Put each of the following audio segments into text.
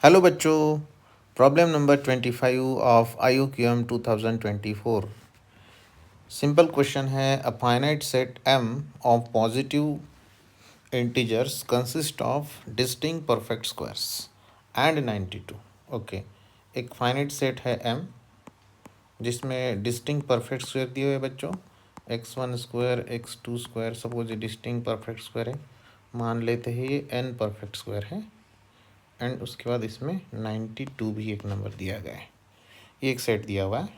Hello बच्चों, problem number 25 of IUQM 2024। Simple question है, a finite set M of positive integers consist of distinct perfect squares and 92। Okay, एक finite set है M जिसमें distinct perfect square दिए हुए बच्चों, x1 square x2 square. Suppose ये distinct perfect square है, मान लेते हैं ये n परफेक्ट स्क्वायर है एंड उसके बाद इसमें 92 भी एक नंबर दिया गया है। ये एक सेट दिया हुआ है।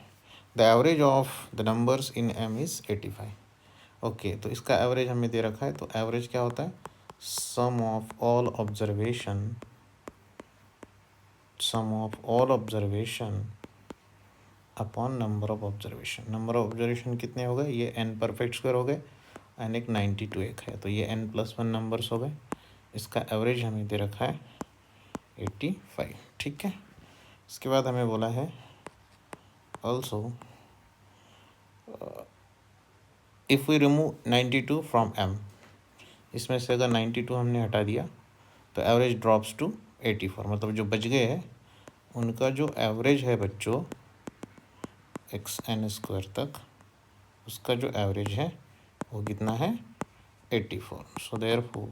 The average of the numbers in M is 85। Okay, तो इसका एवरेज हमें दे रखा है, तो एवरेज क्या होता है? Sum of all observation upon number of observation. Number of observation कितने हो गए? ये n परफेक्ट स्क्वायर हो गए एंड एक 92 एक है, तो ये n+1 नंबर्स हो गए। इसका एवरेज हमें दे रखा है 85। ठीक है, इसके बाद हमें बोला है also if we remove 92 from M, इसमें से अगर 92 हमने हटा दिया तो एवरेज ड्रॉप्स टू 84। मतलब जो बच गए हैं उनका जो एवरेज है बच्चों xn² तक, उसका जो एवरेज है वो कितना है? 84। So therefore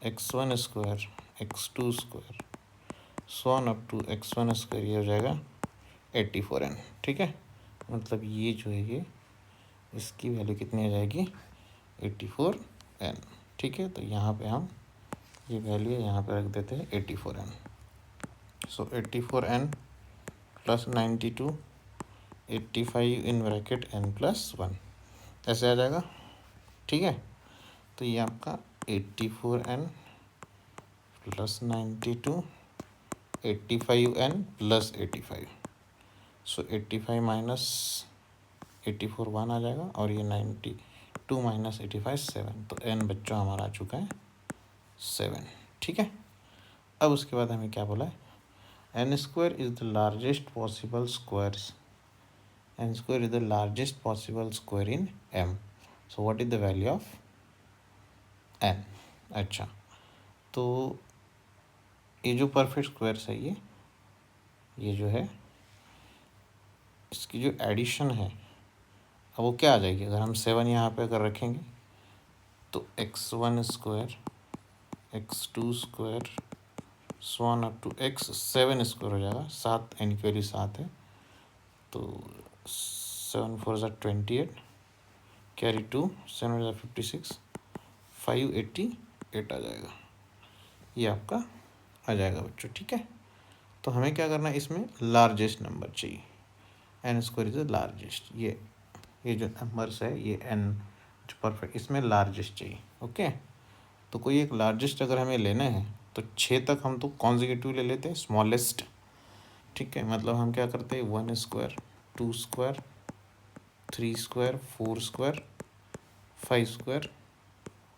x1² x2² so on up to x1², ये हो जाएगा 84n। ठीक है, मतलब ये जो है ये इसकी वैल्यू कितनी आ जाएगी? 84n। ठीक है, तो यहाँ पे हम ये वैल्यू यहाँ पे रख देते हैं 84n। So 84n plus 92, 85 in bracket n+1, ऐसे आ जाएगा। ठीक है, तो ये आपका 84n प्लस 92, 85n प्लस 85। सो 85 माइनस 84 1 आ जाएगा और ये 92 माइनस 85 7। तो n बच्चों हमारा आ चुका है 7। ठीक है, अब उसके बाद हमें क्या बोला है? n² is the largest possible squares. n² is the largest possible square in M। So what is the value of n? अच्छा, तो ये जो परफेक्ट स्क्वायर्स है ये जो है इसकी जो एडिशन है अब वो क्या आ जाएगी? अगर हम 7 यहाँ पे अगर रखेंगे तो x1² x2² so on up to x7² हो जाएगा। 7 n की वैल्यू 7 है, तो 7 4 ज़ा 28, कैरी 2 7 ज़ा 56, 588 आ जाएगा। ये आपका आ जाएगा बच्चों। ठीक है, तो हमें क्या करना है? इसमें लार्जेस्ट नंबर चाहिए। n² is the largest. ये जो नंबर्स है ये n जो परफेक्ट, इसमें लार्जेस्ट चाहिए। ओके, तो कोई एक लार्जेस्ट अगर हमें लेना है तो 6 तक हम तो कॉन्जिक्यूटिव ले लेते हैं, स्मॉलेस्ट। ठीक है, मतलब हम क्या करते हैं? 1² 2² 3² 4² 5²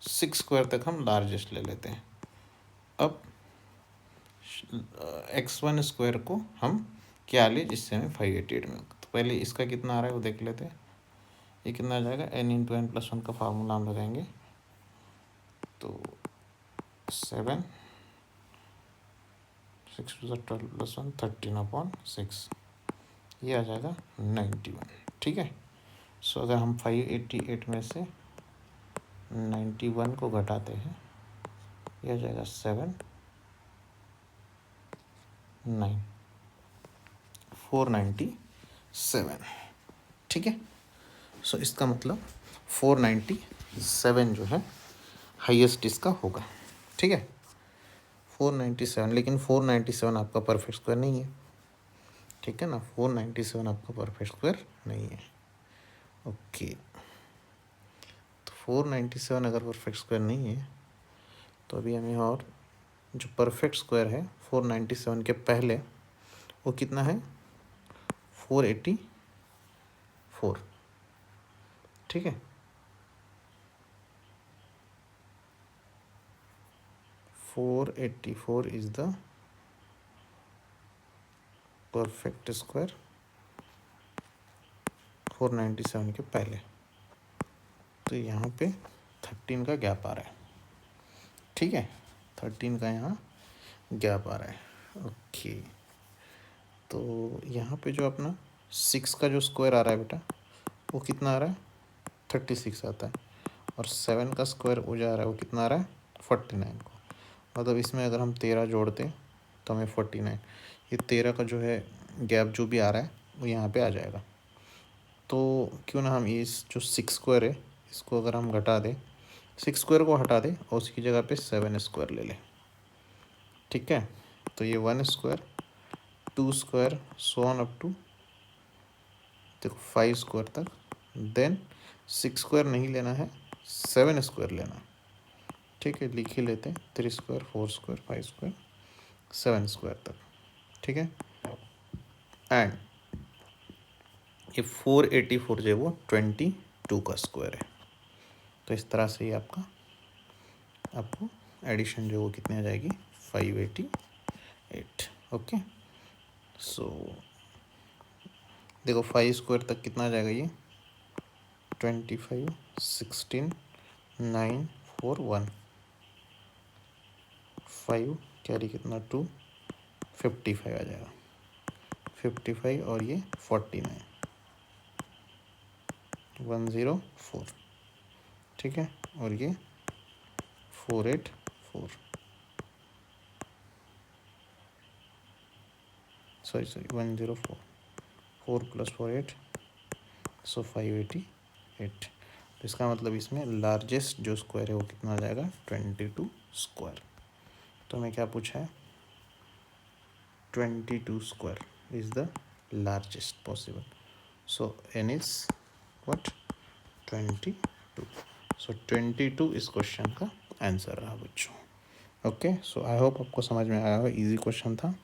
6² तक हम लार्जेस्ट ले लेते हैं। अब x1² को हम क्या ले जिससे हमें 588 में? तो पहले इसका कितना आ रहा है वो देख लेते हैं। ये कितना आ जाएगा? n×n+1 का फार्मूला हम लगाएंगे तो 7 6 2 12 + 1 13/6, ये आ जाएगा 91। ठीक है, सो अगर हम 588 में से 91 को घटाते हैं, ये आ जाएगा 7 9 497। ठीक है, सो इसका मतलब 497 जो है हाईएस्ट इसका होगा। ठीक है, 497, लेकिन 497 आपका परफेक्ट स्क्वायर नहीं है। ठीक है ना, 497 आपका परफेक्ट स्क्वायर नहीं है। ओके, तो 497 अगर परफेक्ट स्क्वायर नहीं है तो अभी हमें और जो परफेक्ट स्क्वायर है 497 के पहले वो कितना है? 484। ठीक है, 484 इज़ द परफेक्ट स्क्वायर 497 के पहले। तो यहाँ पे 13 का गैप आ रहा है। ठीक है, 13 का यहाँ गैप आ रहा है। ओके, तो यहाँ पे जो अपना 6 का जो स्क्वायर आ रहा है बेटा, वो कितना आ रहा है? 36 आता है। और 7 का स्क्वायर वो जा रहा है, वो कितना आ रहा है? 49 को। मतलब इसमें अगर हम 13 जोड़ते तो हमें 49, ये 13 का जो है गैप जो भी आ रहा है वो यहाँ पे आ जाएगा। तो क्यों ना हम इस जो 6 स्क्वायर है इसको अगर हम घटा दें, 6 स्क्वायर को हटा दें और उसकी जगह पे 7 स्क्वायर ले लें। ठीक है, तो ये 1 square, 2 square, so on up to देखो 5 स्क्वायर तक। देन 6 स्क्वायर नहीं लेना है, 7 स्क्वायर लेना है। ठीक है, लिख ही लेते हैं, 3 स्क्वायर, 4 स्क्वायर, 5 स्क्वायर, 7 स्क्वायर तक। ठीक है, एंड ये 484 जो है वो 22 का स्क्वायर है। तो इस तरह से ही आपको एडिशन जो है वो कितनी आ जाएगी? 588। ओके, सो देखो 5 स्क्वायर तक कितना आ जाएगा? ये 25, 16, 9, 4, 1, 5 कैरी कितना 2, 55 आ जाएगा। 55 और ये 49, 104। ठीक है, और ये 484, सॉरी 104, 4 + 4 8, सो 588। तो इसका मतलब इसमें लार्जेस्ट जो स्क्वायर है वो कितना आ जाएगा? 22 स्क्वायर। तो हमें क्या पूछा है? 22 square is the largest possible. So n is what? 22। सो 22 इस क्वेश्चन का आंसर रहा बच्चों। ओके, सो आई होप आपको समझ में आया होगा, इजी क्वेश्चन था।